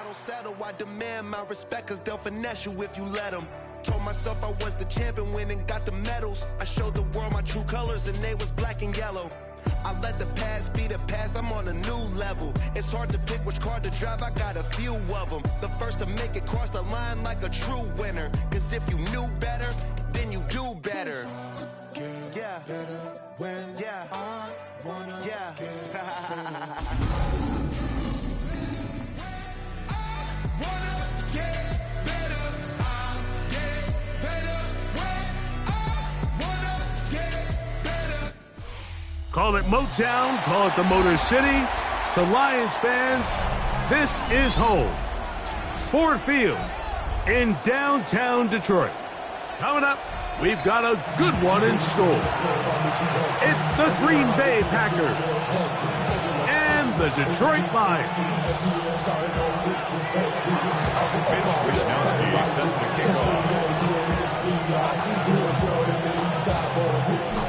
don't settle, I demand my respect, cause they'll finesse you if you let them. Told myself I was the champion, went and got the medals. I showed the world my true colors and they was black and yellow. I let the past be the past, I'm on a new level. It's hard to pick which car to drive, I got a few of them. The first to make it cross the line like a true winner. Cause if you knew better, then you do better. Yeah, yeah, yeah. Call it Motown, call it the Motor City. To Lions fans, this is home. Ford Field in downtown Detroit. Coming up, we've got a good one in store. It's the Green Bay Packers and the Detroit Lions. Mitch Wishnowsky sets the kickoff.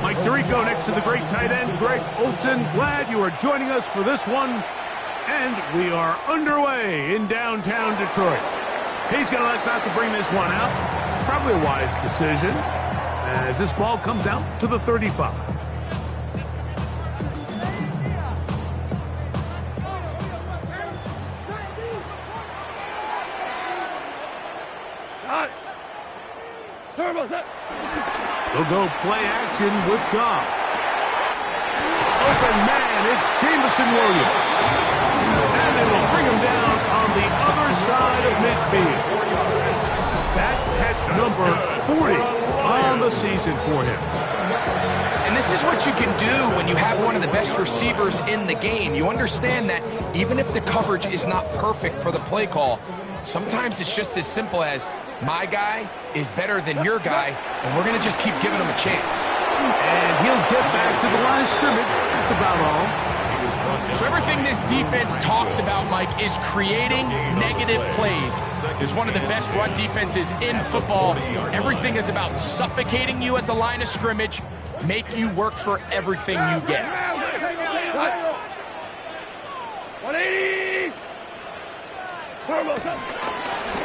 Mike Tirico next to the great tight end, Greg Olsen. Glad you are joining us for this one. And we are underway in downtown Detroit. He's going to elect not to bring this one out. Probably a wise decision as this ball comes out to the 35. They'll go play action with Goff. Open man, it's Jameson Williams. And they will bring him down on the other side of midfield. That catch number 40 on the season for him. And this is what you can do when you have one of the best receivers in the game. You understand that even if the coverage is not perfect for the play call, sometimes it's just as simple as my guy is better than your guy, and we're going to just keep giving him a chance. And he'll get back to the line of scrimmage. That's about all. So everything this defense talks about, Mike, is creating negative plays. It's one of the best run defenses in football. Everything is about suffocating you at the line of scrimmage, make you work for everything you get. 180!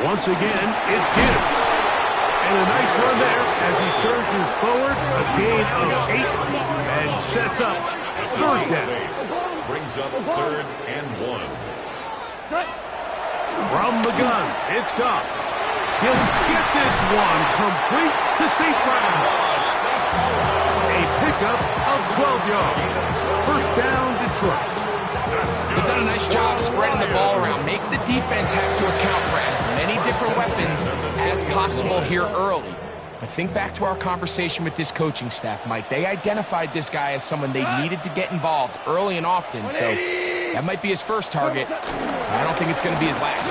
Once again, it's Gibbs. And a nice run there as he surges forward, a gain of 8, and sets up third down. Brings up 3rd and 1. From the gun, it's Goff. He'll get this one complete to St. Brown. A pickup of 12 yards. First down, Detroit. They've done a nice job spreading the ball around. Make the defense have to account for as many different weapons as possible here early. But think back to our conversation with this coaching staff, Mike. They identified this guy as someone they needed to get involved early and often, so that might be his first target. I don't think it's going to be his last.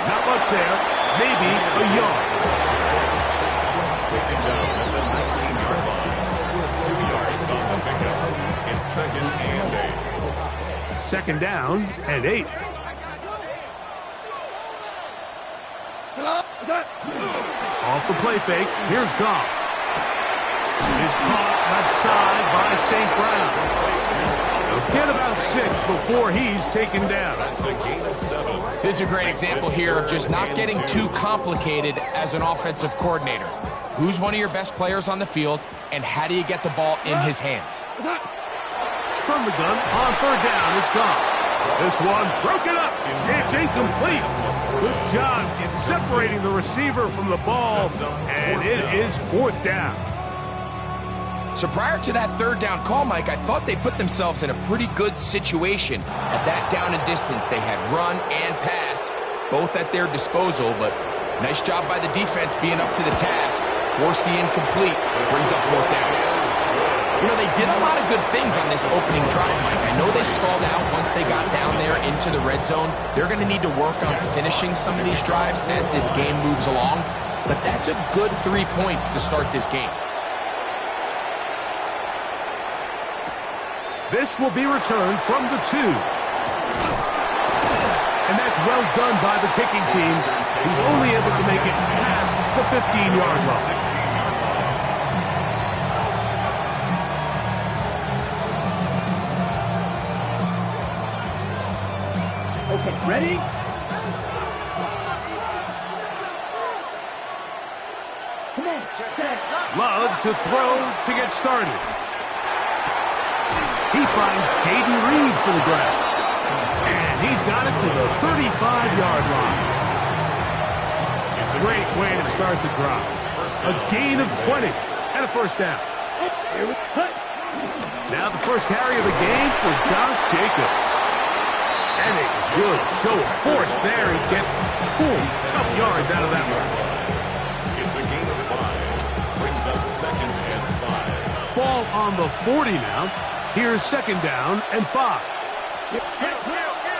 Not much there. Maybe a yard. Taken down at the 19-yard line. 2 yards on the pickup. It's 2nd and 8. Second down and 8. Off the play fake, here's Goff. He's caught left side by St. Brown. They'll get about 6 before he's taken down. That's a gain of 7. This is a great example here of just not getting too complicated as an offensive coordinator. Who's one of your best players on the field, and how do you get the ball in his hands? From the gun, on third down, it's Goff. This one broken up. It's incomplete. Good job in separating the receiver from the ball, and it is 4th down. So prior to that third down call, Mike, I thought they put themselves in a pretty good situation at that down and distance. They had run and pass, both at their disposal, but nice job by the defense being up to the task. Forced the incomplete, brings up 4th down. You know, they did a lot of good things on this opening drive, Mike. I know they stalled out once they got down there into the red zone. They're going to need to work on finishing some of these drives as this game moves along. But that's a good 3 points to start this game. This will be returned from the 2. And that's well done by the kicking team. He's only able to make it past the 15-yard line. Okay, ready? Love to throw to get started. He finds Jaden Reed for the grab. And he's got it to the 35-yard line. It's a great way to start the drive. A gain of 20 and a first down. Now the first carry of the game for Josh Jacobs. And a good show of force there. He gets 4 tough yards out of that one. It's a gain of 5. Brings up 2nd and 5. Ball on the 40 now. Here's 2nd down and 5.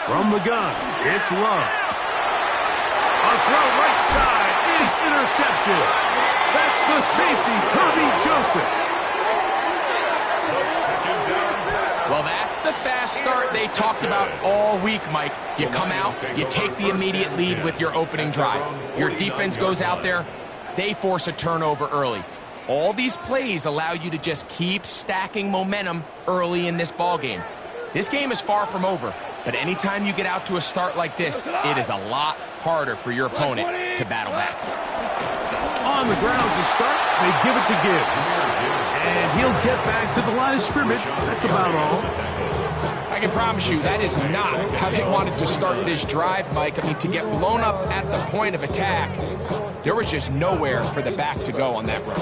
From the gun, it's Love. A throw right side is intercepted. That's the safety, Kirby Joseph. Well, that's the fast start they talked about all week, Mike. You come out, you take the immediate lead with your opening drive. Your defense goes out there, they force a turnover early. All these plays allow you to just keep stacking momentum early in this ball game. This game is far from over, but anytime you get out to a start like this, it is a lot harder for your opponent to battle back. On the ground to start, they give it to Gibbs. And he'll get back to the line of scrimmage. That's about all. I can promise you that is not how they wanted to start this drive, Mike. I mean, to get blown up at the point of attack, there was just nowhere for the back to go on that run.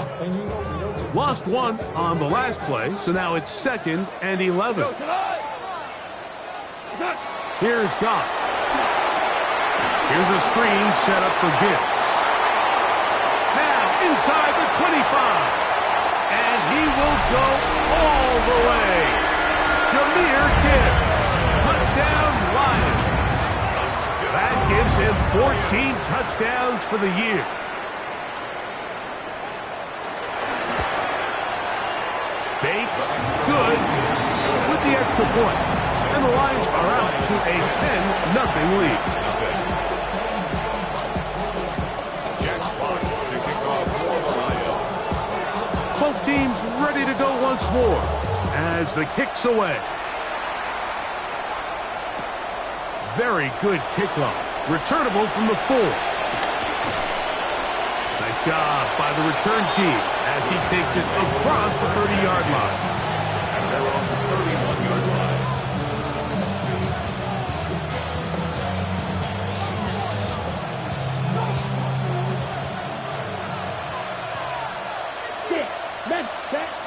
Lost 1 on the last play, so now it's 2nd and 11. Here's Goff. Here's a screen set up for Gibbs. Now inside the 25. And he will go all the way. Jahmyr Gibbs. Touchdown Lions. That gives him 14 touchdowns for the year. Bates, good, with the extra point. And the Lions are out to a 10-0 lead. Jack Fox to kick off for the Lions. Both teams ready to go once more as the kick's away. Very good kickoff. Returnable from the 4. Nice job by the return team as he takes it across the 30-yard line. And they're on the 31-yard line.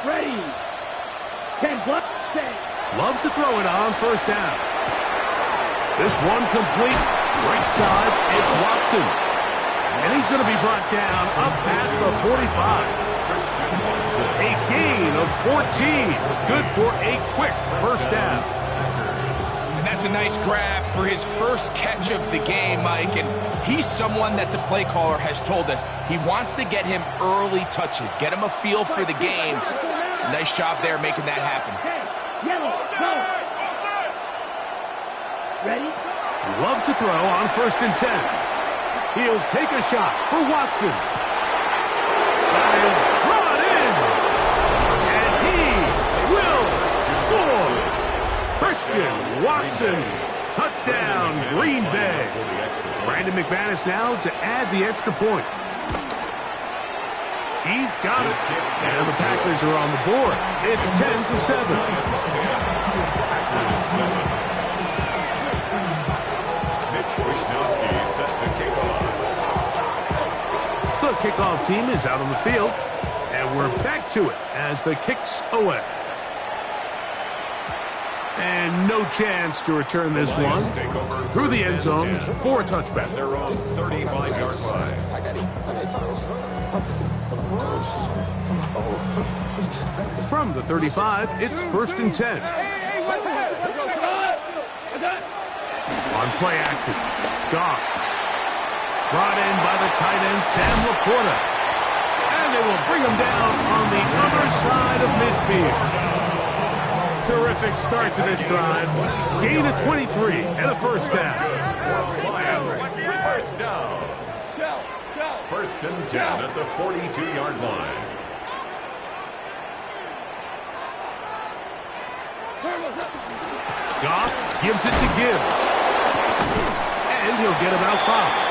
Ready. 10 block. Love to throw it on first down. This one complete. Right side, it's Watson. And he's going to be brought down up past the 45. A gain of 14. Good for a quick first down. And that's a nice grab for his first catch of the game, Mike. And he's someone that the play caller has told us he wants to get him early touches, get him a feel for the game. Nice job there making that happen. Yellow, go. Ready? Love to throw on 1st and 10. He'll take a shot for Watson. That is brought in. And he will score. Christian Watson. Touchdown, Green Bay. Brandon McManus now to add the extra point. He's got it. And the Packers are on the board. It's 10-7. Mitch Wishnowsky set to kick off. The kickoff team is out on the field. And we're back to it as the kick's away. And no chance to return this one through the end zone for a touchback. Their own 35-yard line. From the 35, it's 1st and 10. On play action, Goff. Brought in by the tight end, Sam Laporta. And they will bring him down on the other side of midfield. Terrific start to this drive. Gain of 23 and a first down. Lions, first down. 1st and 10 at the 42-yard line. Goff gives it to Gibbs. And he'll get about 5.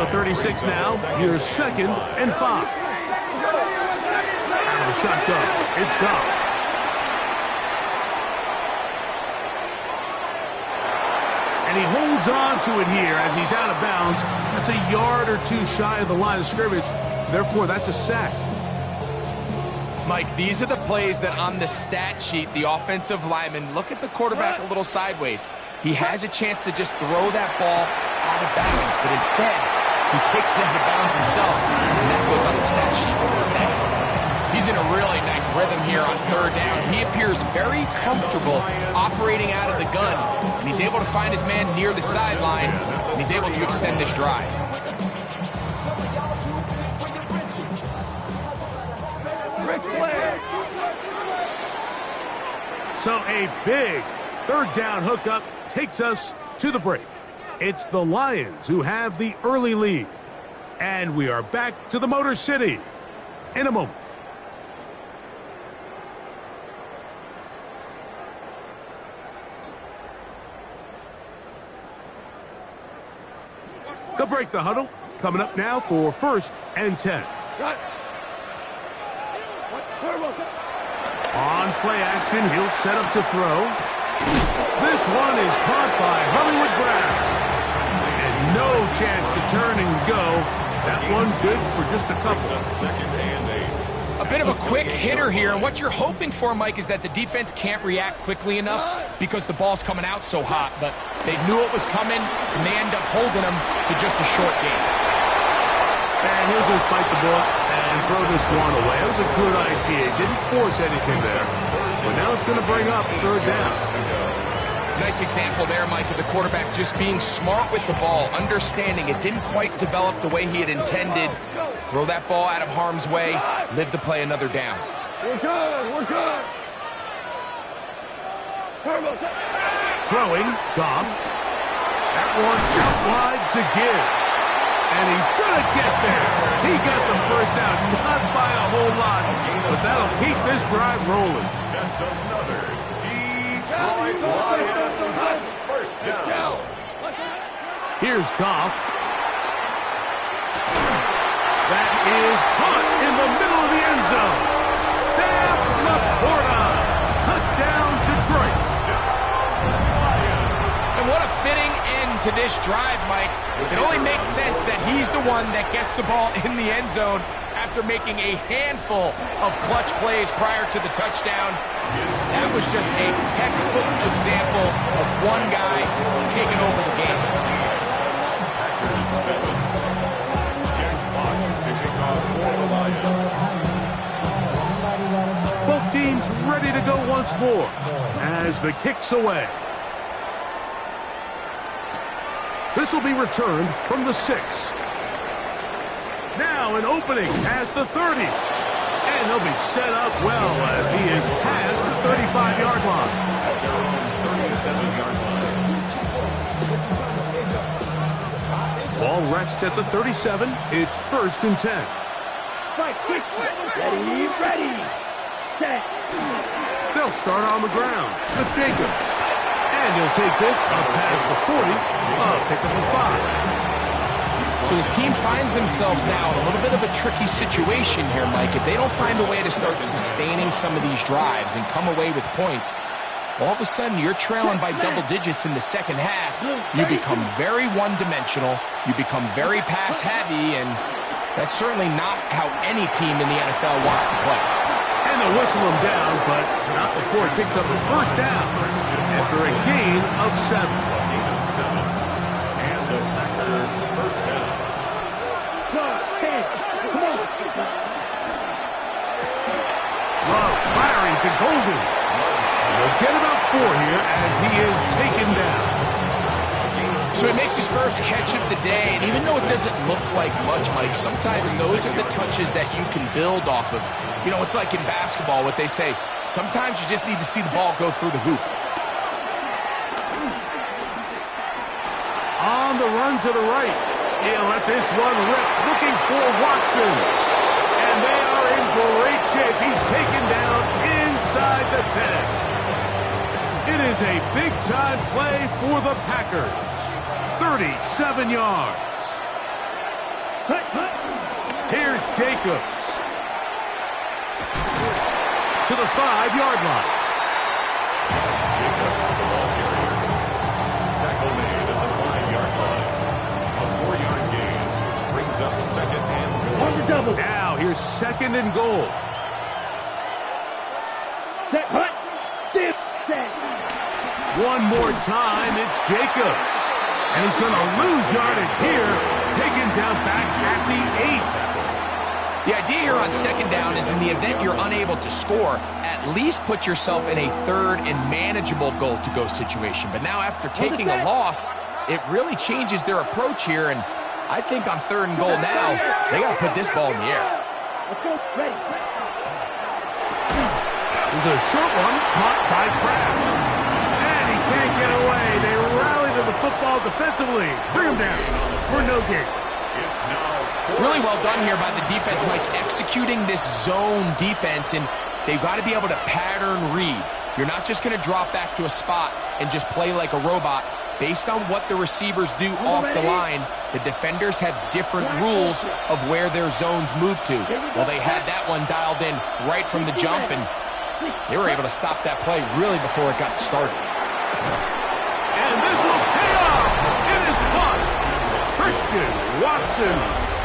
the 36 now. Here's 2nd and 5. Out of the shotgun, it's Goff. And he holds on to it here as he's out of bounds. That's a yard or two shy of the line of scrimmage. Therefore, that's a sack. Mike, these are the plays that on the stat sheet, the offensive lineman look at the quarterback a little sideways. He has a chance to just throw that ball out of bounds, but instead, he takes it out of bounds himself, and that goes on the stat sheet as a sack. He's in a really nice rhythm here on 3rd down. He appears very comfortable operating out of the gun, and he's able to find his man near the sideline, and he's able to extend this drive. So a big 3rd down hookup takes us to the break. It's the Lions who have the early lead. And we are back to the Motor City in a moment. They'll break the huddle. Coming up now for 1st and 10. On play action, he'll set up to throw. This one is caught by Hollywood Brown. And no chance to turn and go. That one good for just a couple. 2nd and 8. A bit of a quick hitter here, and what you're hoping for, Mike, is that the defense can't react quickly enough because the ball's coming out so hot, but they knew it was coming, and they end up holding them to just a short game. And he'll just bite the bullet and throw this one away. It was a good idea. He didn't force anything there. But now it's going to bring up 3rd down. Nice example there, Mike, of the quarterback just being smart with the ball, understanding it didn't quite develop the way he had intended. Throw that ball out of harm's way, live to play another down. We're good. We're good. Throwing, Goff. That one out wide to Gibbs. And he's going to get there. He got the 1st down, not by a whole lot, but that'll keep this drive rolling. That's another Detroit Lions 1st down. Here's Goff. That is caught in the middle of the end zone. Sam Laporta. Touchdown, Detroit. And what a fitting end to this drive, Mike. It only makes sense that he's the one that gets the ball in the end zone after making a handful of clutch plays prior to the touchdown. That was just a textbook example of one guy taking over the game. Jack Fox to kick off for the Lions. Both teams ready to go once more as the kick's away. This will be returned from the 6. Now an opening past the 30. And he'll be set up well as he is past the 35-yard line. At their own 37-yard line. Ball rests at the 37. It's 1st and 10. Fight, quick. Ready. Set. They'll start on the ground with Jacobs. And he'll take this up past the 40, pick up a 5. So his team finds themselves now in a little bit of a tricky situation here, Mike. If they don't find a way to start sustaining some of these drives and come away with points, all of a sudden you're trailing by double digits in the 2nd half. You become very one-dimensional. You become very pass-heavy, and that's certainly not how any team in the NFL wants to play. And they'll whistle him down, but not before he picks up a 1st down after a gain of 7. And the Packer 1st down. Love firing to Golden. They'll get about 4 here as he is taken down. So he makes his first catch of the day, and even though it doesn't look like much, Mike, sometimes those are the touches that you can build off of. You know, it's like in basketball, what they say, sometimes you just need to see the ball go through the hoop. On the run to the right. He'll let this one rip, looking for Watson. And they are in great shape. He's taken down inside the 10. It is a big-time play for the Packers. 37 yards. Jacobs. To the 5-yard line. Jacobs, the ball carrier. Tackle made at the 5-yard line. A 4-yard gain brings up second and goal. On the double. Now here's second and goal. Set, hut, dip, set. One more time, it's Jacobs. And he's going to lose yardage here, taken down back at the 8. The idea here on second down is in the event you're unable to score, at least put yourself in a third and manageable goal-to-go situation. But now after taking a loss, it really changes their approach here. And I think on third and goal now, they got to put this ball in the air. Let's go, ready. There's a short one caught by Kraft. And he can't get away. They rally to the football defensively. Bring him down for no gain. It's now Really well done here by the defense, Mike, executing this zone defense, and they've got to be able to pattern read. You're not just going to drop back to a spot and just play like a robot. Based on what the receivers do off the line, the defenders have different rules of where their zones move to. Well, they had that one dialed in right from the jump, and they were able to stop that play really before it got started. And this will pay off. It is caught. Christian Watson,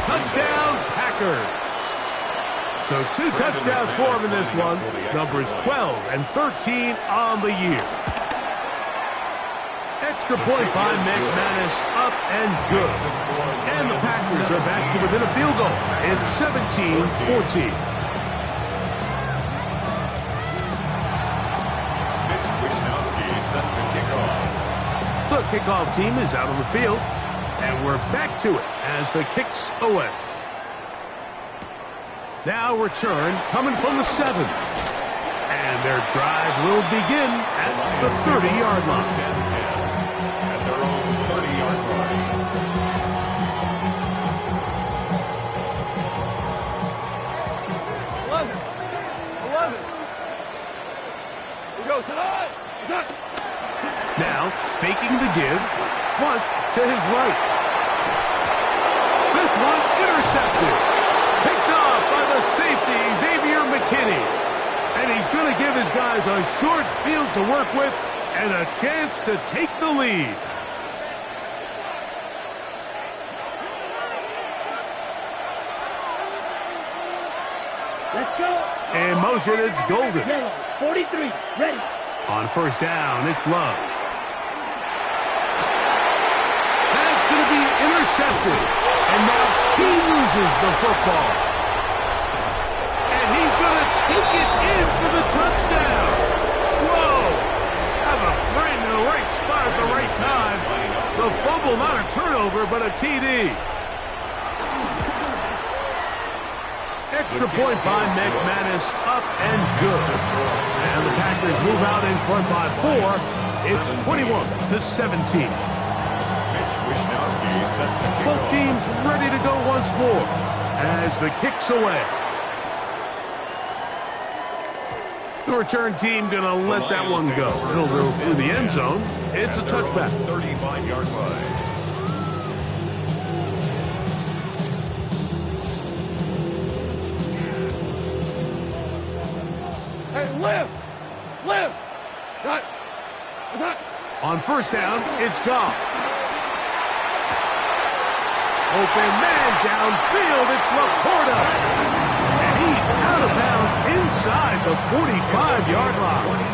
touchdown Packers. So 2 touchdowns for him in this one. Numbers 12 and 13 on the year. Extra point by McManus, up and good. And the Packers are back to within a field goal. It's 17-14. Mitch Wishnowsky set to kick off. The kickoff team is out on the field. And we're back to it as the kick's away. Now return coming from the 7. And their drive will begin at the 30-yard line. At their own 30-yard line. 11. We go tonight. Now faking the give, flush to his right. This one intercepted. Picked off by the safety, Xavier McKinney. And he's going to give his guys a short field to work with and a chance to take the lead. Let's go. In motion, it's Golden. Yellow, 43, ready. On first down, it's Love. That's going to be intercepted. And now he loses the football. And he's going to take it in for the touchdown. Whoa! Have a friend in the right spot at the right time. The fumble, not a turnover, but a TD. Extra point by McManus, up and good. And the Packers move out in front by 4. It's 21-17. Mitch Wishnowsky set to kick Both off. teams ready to go once more as the kick's away. The return team going to let that one go. It'll go through the end zone. It's a touchback. 35-yard line. Hey, lift. On first down, it's Goff. Open man downfield, it's Laporta. And he's out of bounds inside the 45-yard line.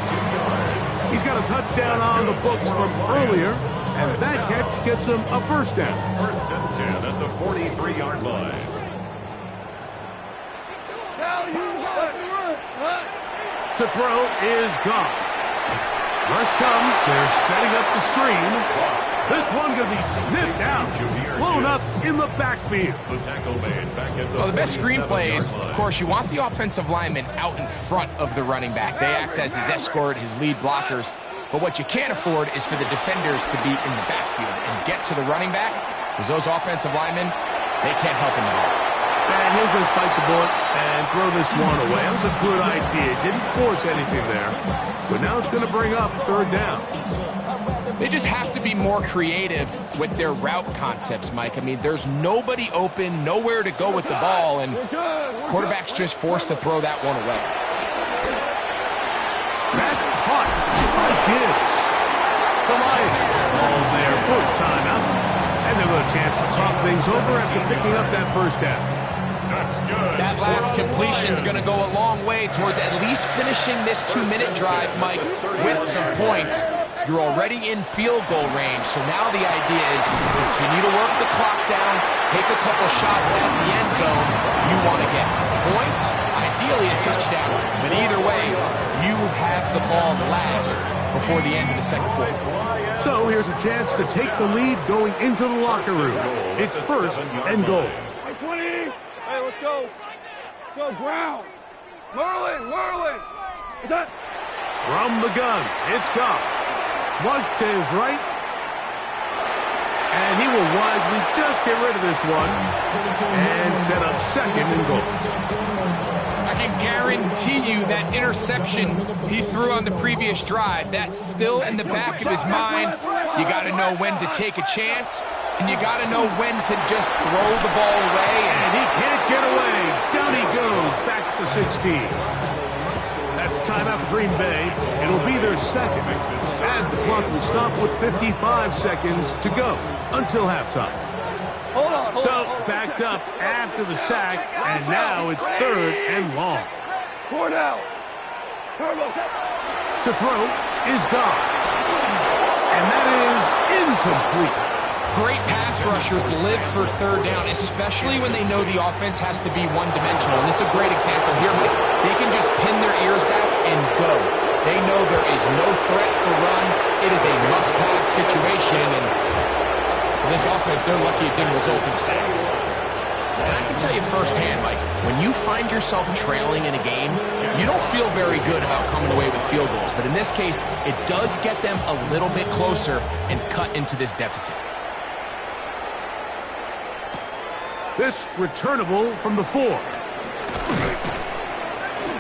He's got a touchdown on the books from earlier, and that catch gets him a first down. First and 10 at the 43-yard line. Now you run. To throw is Goff. Rush comes, they're setting up the screen. This one going to be sniffed out, blown up in the backfield. The tackle made back at the Well, the best 47-yard screenplays, line. of course, you want the offensive lineman out in front of the running back. They act as his escort, his lead blockers. But what you can't afford is for the defenders to be in the backfield and get to the running back, because those offensive linemen, they can't help him at all. And he'll just bite the bullet and throw this one away. That was a good idea. Didn't force anything there. But now it's going to bring up third down. They just have to be more creative with their route concepts, Mike. I mean, there's nobody open, nowhere to go with the ball, and quarterback's just forced to throw that one away. That's caught by Gibbs. The Lions all their first time out, and they'll have a chance to talk things over after picking up that first down. That's good. That last completion's going to go a long way towards at least finishing this 2-minute drive, Mike, with some points. You're already in field goal range, so now the idea is continue to work the clock down, take a couple shots at the end zone. You want to get points, ideally a touchdown, but either way, you have the ball last before the end of the second quarter. So here's a chance to take the lead going into the locker room. It's first and goal. 20. Hey, let's go. Go ground. Merlin. Is that? From the gun, it's Goff. Flush to his right. And he will wisely just get rid of this one and set up second and goal. I can guarantee you that interception he threw on the previous drive, that's still in the back of his mind. You got to know when to take a chance, and you got to know when to just throw the ball away. And he can't get away. Down he goes, back to 16. That's timeout for Green Bay. It'll be their second, as the clock will stop with 55 seconds to go until halftime. So, backed up after the sack, and now it's third and long. Cordell. To throw is gone. And that is incomplete. Great pass rushers live for third down, especially when they know the offense has to be one-dimensional. And this is a great example here, Mike. They can just pin their ears back and go. They know there is no threat for run. It is a must-pass situation, and for this offense, they're lucky it didn't result in a sack. And I can tell you firsthand, Mike, when you find yourself trailing in a game, you don't feel very good about coming away with field goals. But in this case, it does get them a little bit closer and cut into this deficit. This returnable from the 4.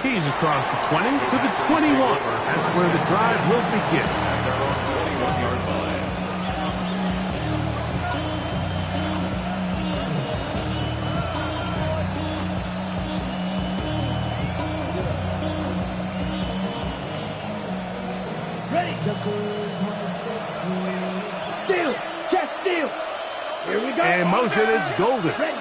He's across the 20 to the 21. That's where the drive will begin. At their own 21-yard line. Ready. Steal. Check steal. Here we go. And motion, it's Golden. Ready.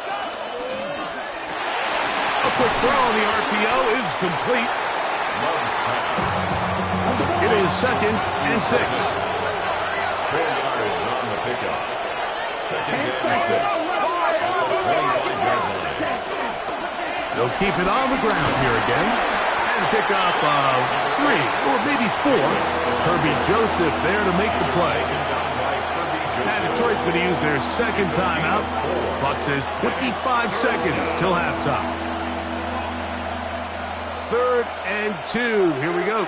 A quick throw on the RPO is complete. Love's pass. It is second and 6. 4 yards on the pickup. Second and 6. At the 25-yard line. They'll keep it on the ground here again. And pick up 3 or maybe 4. Kirby Joseph there to make the play. And Detroit's going to use their second timeout. Clock says 25 seconds till halftime. Third and 2. Here we go.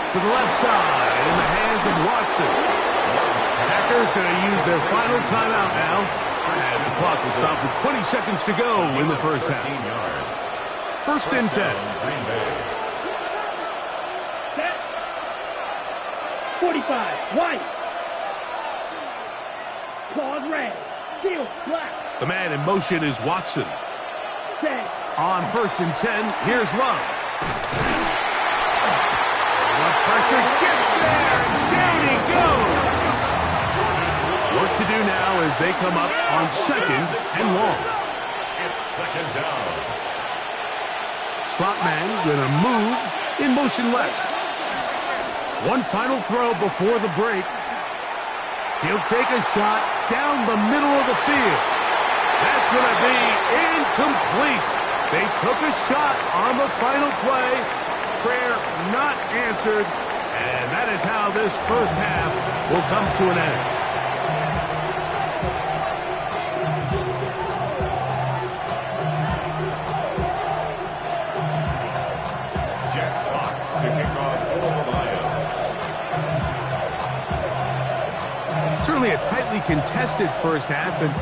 To the left side, in the hands of Watson. Packers going to use their final timeout now, as the clock will stop with 20 seconds to go in the first half. 13 yards. First and 10. Green Bay. Set. 45. White. Claws red. Steal. Black. The man in motion is Watson. Set. On first and 10, here's Love. The pressure gets there. Down he goes. Work to do now as they come up on second and long. It's second down. Slot man gonna move in motion left. One final throw before the break. He'll take a shot down the middle of the field. That's gonna be incomplete. They took a shot on the final play. Prayer not answered. And that is how this first half will come to an end. Jack Fox to kick off for the Lions. Certainly a tightly contested first half, and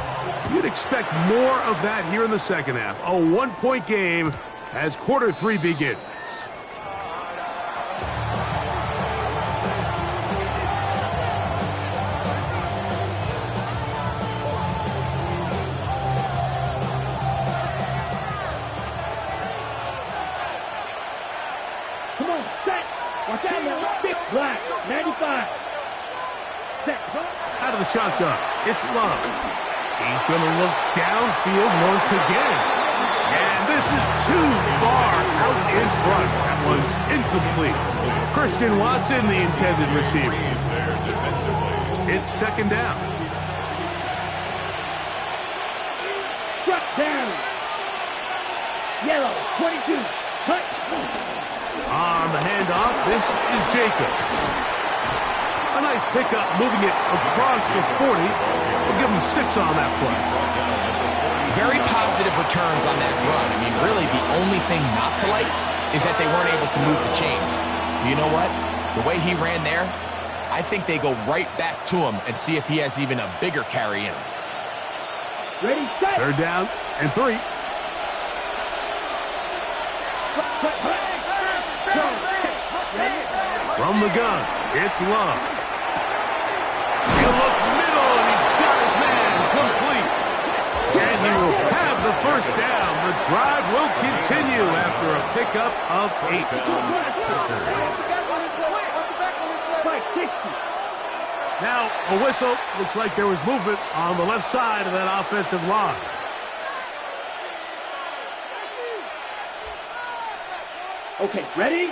you'd expect more of that here in the second half. A one-point game as quarter 3 begins. line. Set. Out of the shotgun, it's Love. He's going to look downfield once again. And this is too far out in front. That one's incomplete. Christian Watson, the intended receiver. It's second down. Struck down. Yellow, 22. Cut. On the handoff, this is Jacobs. A nice pickup, moving it across the 40. We'll give him 6 on that play. Very positive returns on that run. I mean, really, the only thing not to like is that they weren't able to move the chains. You know what? The way he ran there, I think they go right back to him and see if he has even a bigger carry in him. Ready, set. Third down and 3. From the gun, it's Love. He'll look middle, and he's got his man complete. And he will have the first down. The drive will continue after a pickup of 8. Now, a whistle. Looks like there was movement on the left side of that offensive line. Okay, ready?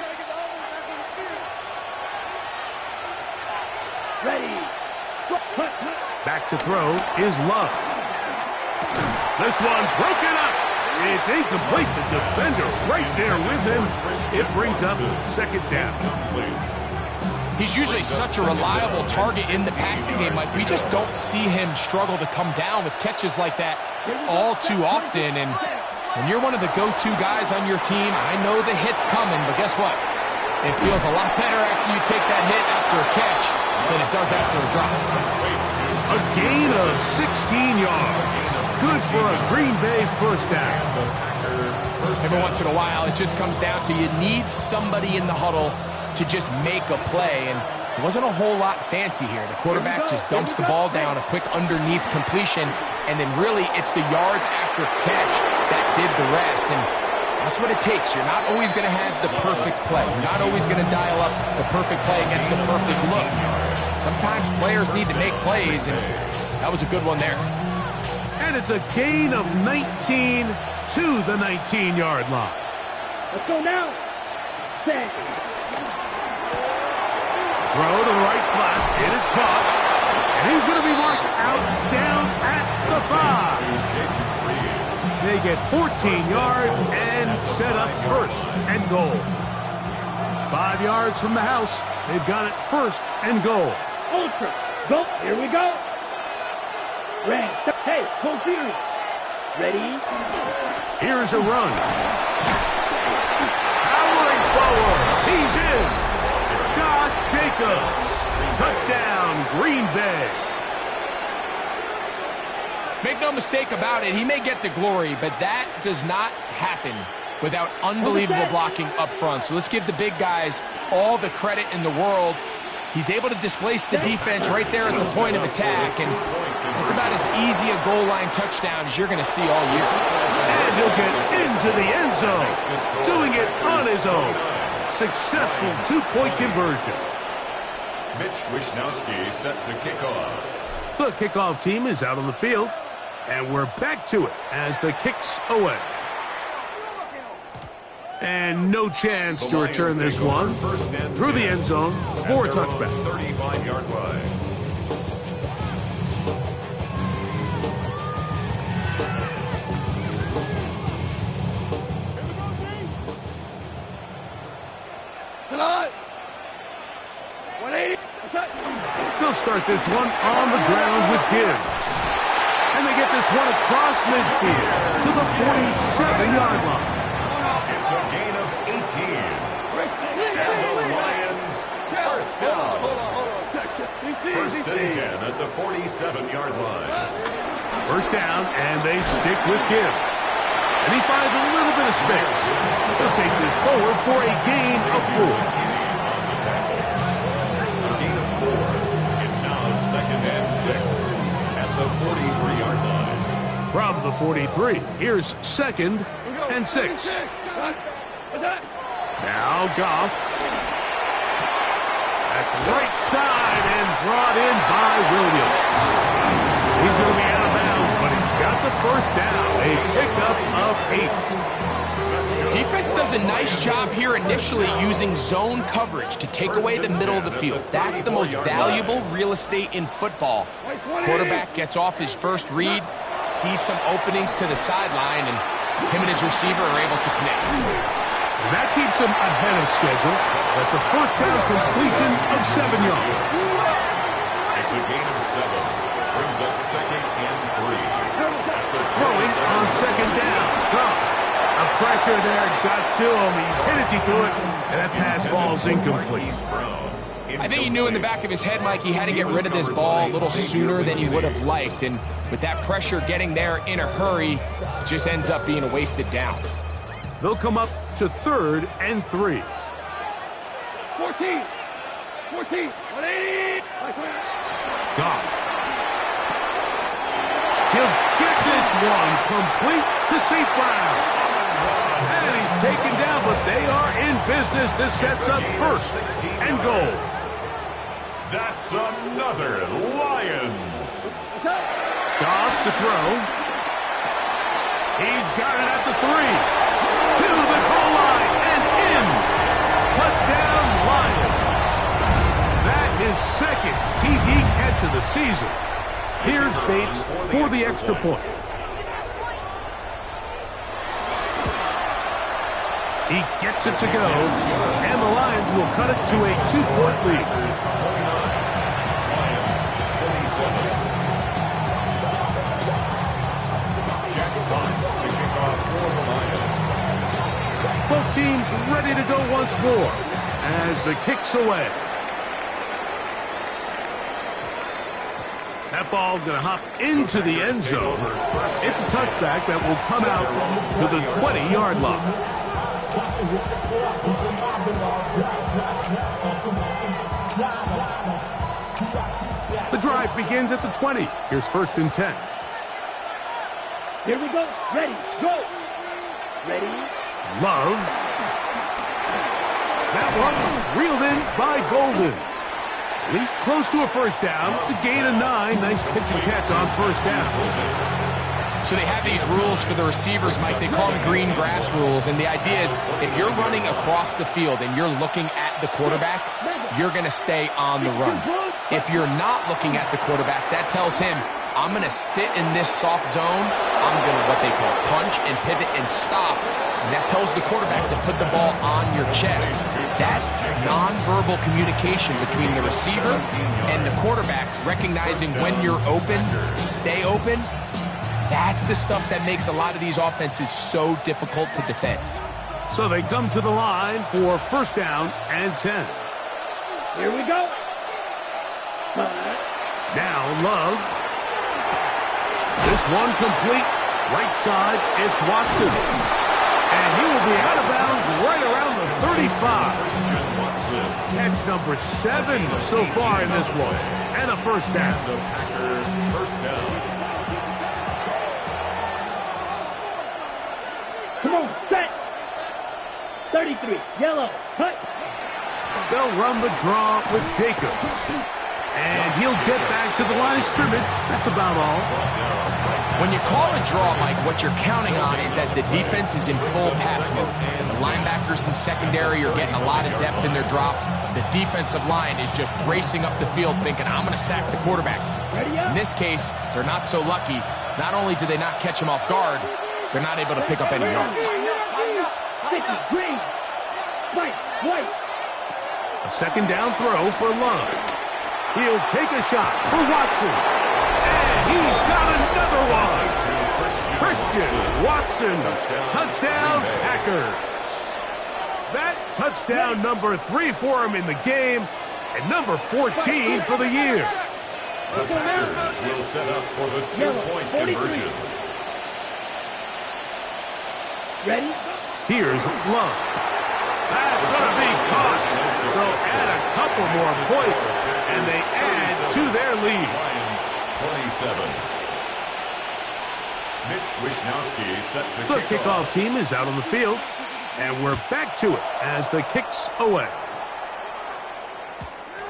Ready. Back to throw is Love. This one broken up. It's incomplete. The defender right there with him. It brings up second down. He's usually such a reliable target in the passing game. Like, we just don't see him struggle to come down with catches like that all too often. And when you're one of the go-to guys on your team, I know the hit's coming, but guess what? It feels a lot better after you take that hit after a catch than it does after a drop. A gain of 16 yards. Good for a Green Bay first down. Every once in a while, it just comes down to you need somebody in the huddle to just make a play, and it wasn't a whole lot fancy here. The quarterback just dumps the ball down, a quick underneath completion, and then really it's the yards after catch that did the rest, and that's what it takes. You're not always going to have the perfect play. You're not always going to dial up the perfect play against the perfect look. Sometimes players need to make plays, and that was a good one there. And it's a gain of 19 to the 19-yard line. Let's go now. Set. Throw to the right flat. It is caught. And he's going to be marked out down at the 5. They get 14 yards and set up first and goal. 5 yards from the house. They've got it first and goal. Ultra. Go. Here we go. Red. Hey, full series. Ready? Here's a run. Powering forward. He's in. Josh Jacobs. Touchdown, Green Bay. Make no mistake about it, he may get the glory, but that does not happen without unbelievable blocking up front. So let's give the big guys all the credit in the world. He's able to displace the defense right there at the point of attack, and it's about as easy a goal line touchdown as you're going to see all year. And he'll get into the end zone, doing it on his own. Successful two-point conversion. Mitch Wishnowsky set to kick off. The kickoff team is out on the field, and we're back to it as the kick's away. And no chance to return this one through the end zone for a touchback. 35-yard line. They'll start this one on the ground with Gibbs. And they get this one across midfield to the 47-yard line. It's a gain of 18. And the Lions first down. First and 10 at the 47-yard line. First down, and they stick with Gibbs. And he finds a little bit of space. They'll take this forward for a gain of 4. Second and 6 at the 43-yard line. From the 43, here's second and 6. Now Goff. That's right side and brought in by Williams. He's going to be out of bounds, but he's got the first down. A pickup of 8. Defense does a nice job here initially using zone coverage to take away the middle of the field. That's the most valuable real estate in football. Quarterback gets off his first read, sees some openings to the sideline, and him and his receiver are able to connect. And that keeps him ahead of schedule. That's a first down completion of 7 yards. It's a gain of 7. Brings up 2nd and 3. Throwing on 2nd down. A pressure there got to him. He's hit as he threw it, and that pass ball's incomplete. I think he knew in the back of his head, Mike, he had to get rid of this ball a little sooner than he would have liked. And with that pressure getting there in a hurry, it just ends up being a wasted down. They'll come up to 3rd and 3. 14. 180. Goff. He'll get this one complete to St. Brown. And he's taken down, but they are in business. This sets up 1st and goal. That's another Lions. Goff to throw. He's got it at the 3. To the goal line and in. Touchdown, Lions. That is 2nd TD catch of the season. Here's Bates for the extra point. He gets it to go, and the Lions will cut it to a 2-point lead. Both teams ready to go once more as the kick's away. That ball going to hop into the end zone. It's a touchback that will come out to the 20-yard line. The drive begins at the 20. Here's 1st and 10. Here we go. Ready. Go. Ready. Love. That one reeled in by Golden. At least close to a first down to gain a 9. Nice pitch and catch on 1st down. So they have these rules for the receivers, Mike. They call them green grass rules. And the idea is if you're running across the field and you're looking at the quarterback, you're going to stay on the run. If you're not looking at the quarterback, that tells him, I'm going to sit in this soft zone. I'm going to what they call punch and pivot and stop. And that tells the quarterback to put the ball on your chest. That nonverbal communication between the receiver and the quarterback, recognizing when you're open, stay open, that's the stuff that makes a lot of these offenses so difficult to defend. So they come to the line for 1st down and 10. Here we go. Now Love. This one complete. Right side, it's Watson. And he will be out of bounds right around the 35. Catch number 7 so far in this one. And a 1st down. Come on, set. 33, yellow, cut. They'll run the draw with Jacobs. And he'll get back to the line of scrimmage. That's about all. When you call a draw, Mike, what you're counting on is that the defense is in full pass mode. The linebackers in secondary are getting a lot of depth in their drops. The defensive line is just racing up the field thinking, I'm going to sack the quarterback. In this case, they're not so lucky. Not only do they not catch him off guard, they're not able to pick up any yards. Sticky, green, white. A 2nd down throw for Love. He'll take a shot for Watson. And he's got another one. Christian Watson. Touchdown, Packers. That touchdown number 3 for him in the game. And number 14 for the year. The Packers will set up for the 2-point conversion. Ready? Here's Love. That's going to be caught. So add a couple more points, and they add to their lead. Lions 27. Mitch Wishnowsky set to The kickoff team is out on the field, and we're back to it as the kick's away.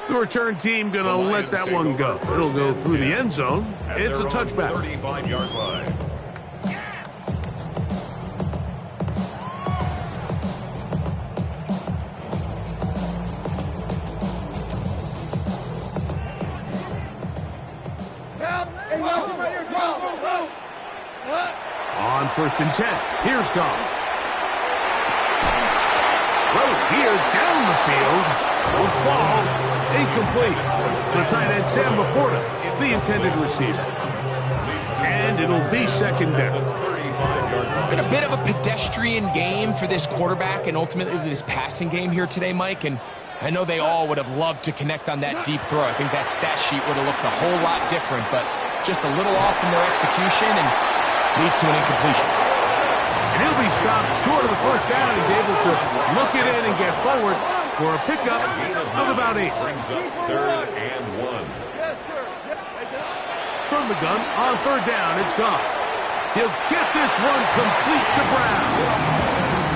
The return team going to let that one go. It'll go through the end zone. It's a touchback. 35-yard line. On 1st and 10, here's Goff. Throw here down the field. Will fall. Incomplete. The tight end, Sam Laporta, the intended receiver. And it'll be second down. It's been a bit of a pedestrian game for this quarterback and ultimately this passing game here today, Mike. And I know they all would have loved to connect on that deep throw. I think that stat sheet would have looked a whole lot different, but just a little off in their execution and leads to an incompletion. And he'll be stopped short of the first down. He's able to look it in and get forward for a pickup of about 8. Brings up 3rd and 1. From the gun, on 3rd down, it's Goff. He'll get this one complete to Brown.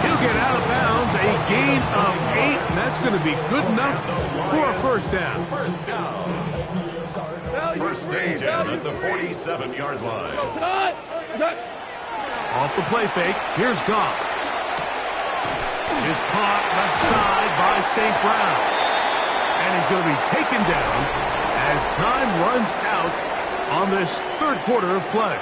He'll get out of bounds, a gain of 8, and that's going to be good enough for a first down. First and 10 at the 47-yard line. Off the play fake, here's Goff. Is caught left side by St. Brown. And he's going to be taken down as time runs out on this 3rd quarter of play.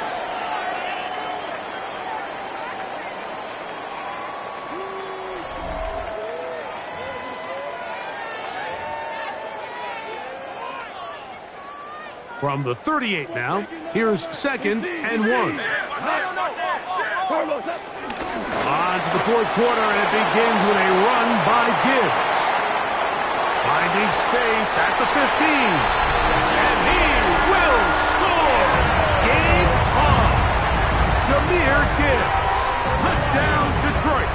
From the 38 now, here's 2nd and 1. On to the 4th quarter, and it begins with a run by Gibbs. Finding space at the 15. And he will score! Game on! Jahmyr Gibbs. Touchdown, Detroit.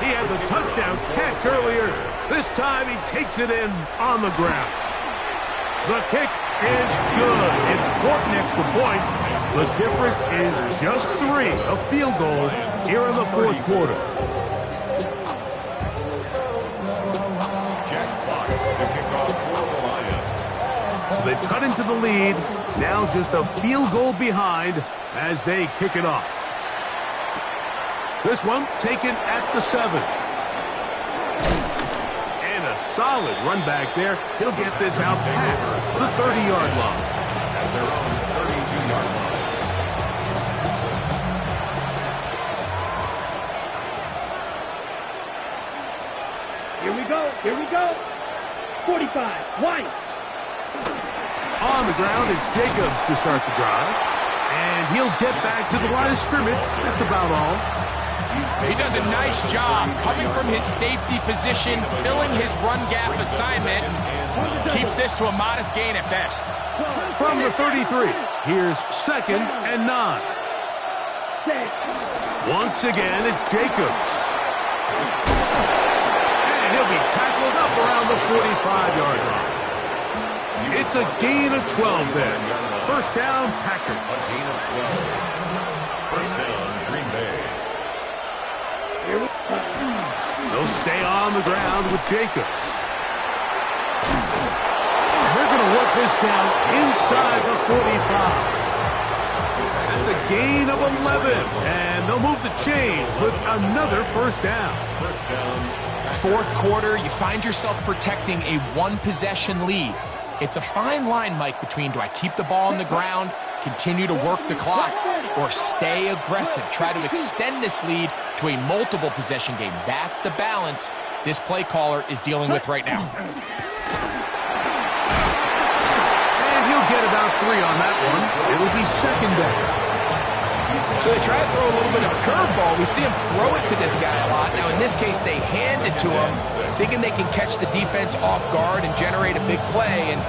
He had the touchdown catch earlier. This time he takes it in on the ground. The kick is good. Important extra point. The difference is just 3, a field goal here in the 4th quarter. Jack Fox to kick off for the Lions. So they've cut into the lead. Now just a field goal behind as they kick it off. This one taken at the 7. A solid run back there. He'll get this out past the 30-yard line. At their own 32-yard line. Here we go. Here we go. 45. White. On the ground, it's Jacobs to start the drive. And he'll get back to the line of scrimmage. That's about all. He does a nice job coming from his safety position, filling his run gap assignment, keeps this to a modest gain at best. From the 33, here's 2nd and 9. Once again, it's Jacobs. And he'll be tackled up around the 45-yard line. It's a gain of 12 there. First down, Packers. A gain of 12. First down, Green Bay. They'll stay on the ground with Jacobs. They're going to work this down inside the 45. That's a gain of 11. And they'll move the chains with another first down. First down. 4th quarter, you find yourself protecting a 1-possession lead. It's a fine line, Mike, between do I keep the ball on the ground, continue to work the clock, or stay aggressive, try to extend this lead to a multiple possession game. That's the balance this play caller is dealing with right now. And he'll get about 3 on that one. It'll be second down. So they try to throw a little bit of a curveball. We see him throw it to this guy a lot. Now, in this case, they hand it to him, thinking they can catch the defense off guard and generate a big play. And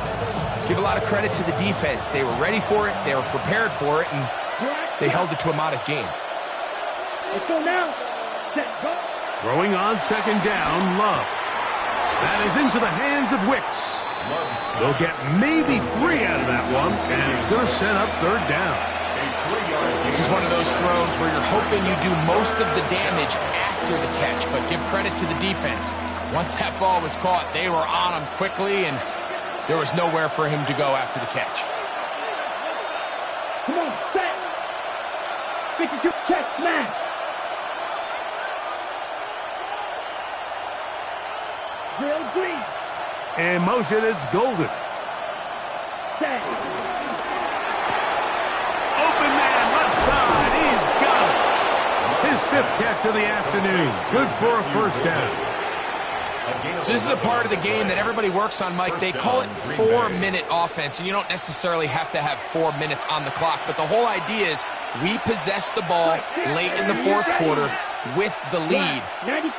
let's give a lot of credit to the defense. They were ready for it, they were prepared for it, and they held it to a modest gain. Let's go now. Set, go. Throwing on second down, Love. That is into the hands of Wicks. They'll get maybe 3 out of that one, and it's going to set up third down. This is one of those throws where you're hoping you do most of the damage after the catch, but give credit to the defense. Once that ball was caught, they were on him quickly, and There was nowhere for him to go after the catch. Come on, set. 52, check, smash. Drill green. In motion, it's Golden. Set. Open man, left side. He's got it. His 5th catch of the afternoon. Good for a first down. So this is a part of the game that everybody works on, Mike. They call it 4-minute offense, and you don't necessarily have to have 4 minutes on the clock. But the whole idea is we possess the ball late in the 4th quarter with the lead.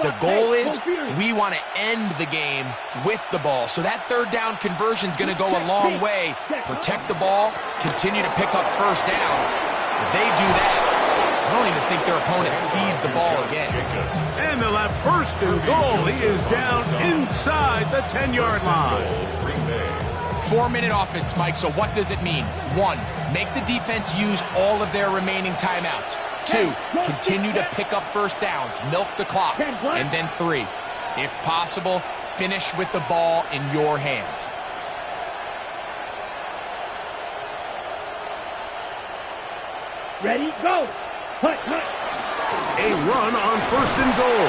The goal is we want to end the game with the ball. So that 3rd down conversion is going to go a long way. Protect the ball, continue to pick up first downs. If they do that, I don't even think their opponent sees the ball again. And they'll have 1st and goal. He is down inside the 10-yard line. 4-minute offense, Mike, so what does it mean? 1, make the defense use all of their remaining timeouts. 2, continue to pick up first downs, milk the clock. And then 3, if possible, finish with the ball in your hands. Ready, go. Hut, hut. A run on 1st and goal.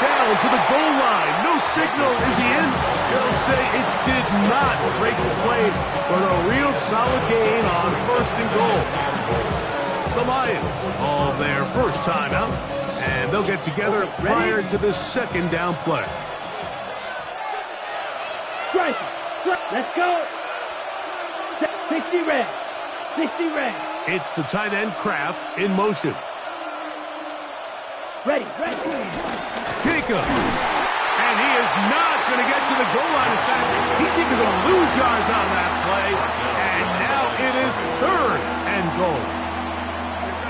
Down to the goal line. No signal. Is he in? They'll say it did not break the play, but a real solid gain on 1st and goal. The Lions call their first timeout, and they'll get together prior to the 2nd down play. Strike. Let's go. 60 red. 60 red. It's the tight end Kraft in motion. Ready. Jacobs. And he is not going to get to the goal line. In fact, he's even going to lose yards on that play. And now it is 3rd and goal.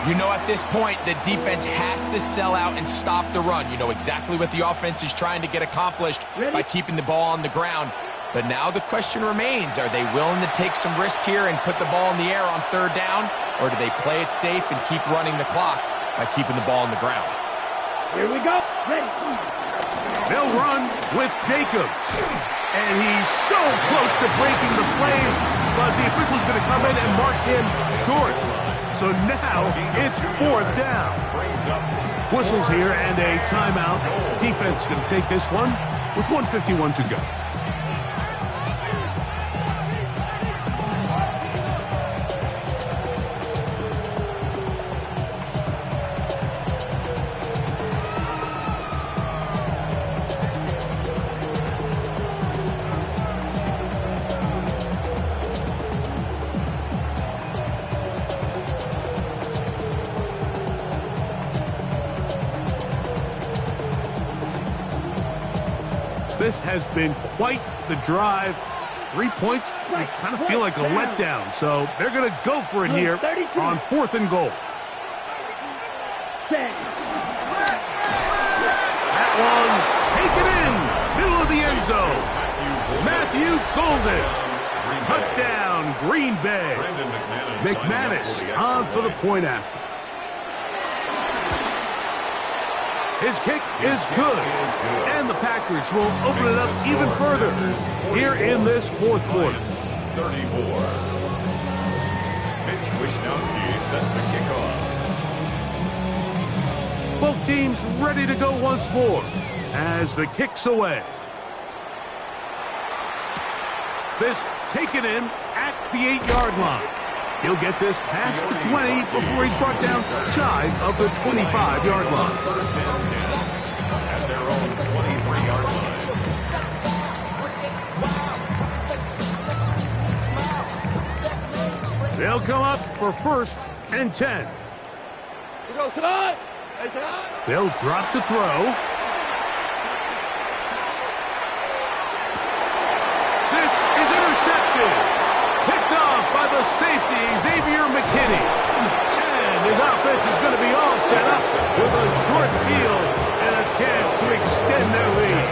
You know, at this point, the defense has to sell out and stop the run. You know exactly what the offense is trying to get accomplished by keeping the ball on the ground. But now the question remains, are they willing to take some risk here and put the ball in the air on 3rd down? Or do they play it safe and keep running the clock by keeping the ball on the ground? Here we go. Ready. They'll run with Jacobs. And he's so close to breaking the play, but the official's going to come in and mark him short. So now it's 4th down. Whistles here and a timeout. Defense going to take this one with 1:51 to go. This has been quite the drive. 3 points, I kind of feel like a letdown. So they're going to go for it here on 4th and goal. That one, take it in, middle of the end zone. Matthew Golden. Touchdown, Green Bay. McManus on for the point after. His kick is good, and the Packers will open it up even further here in this 4th quarter. 34. Mitch Wishnowsky set the kickoff. Both teams ready to go once more as the kick's away. This taken in at the 8-yard line. He'll get this past the 20 before he's brought down shy of the 25-yard line. First and 10 at their own 23-yard line. They'll come up for 1st and 10. They'll drop to throw. This is intercepted. Picked off by the safety, Xavier McKinney. And his offense is going to be all set up with a short field and a chance to extend their lead.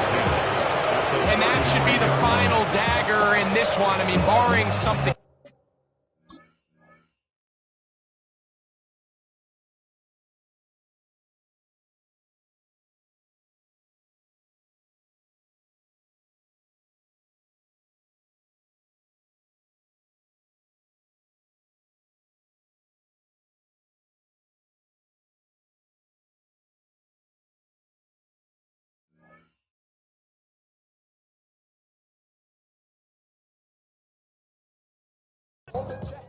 And that should be the final dagger in this one. I mean, barring something the check.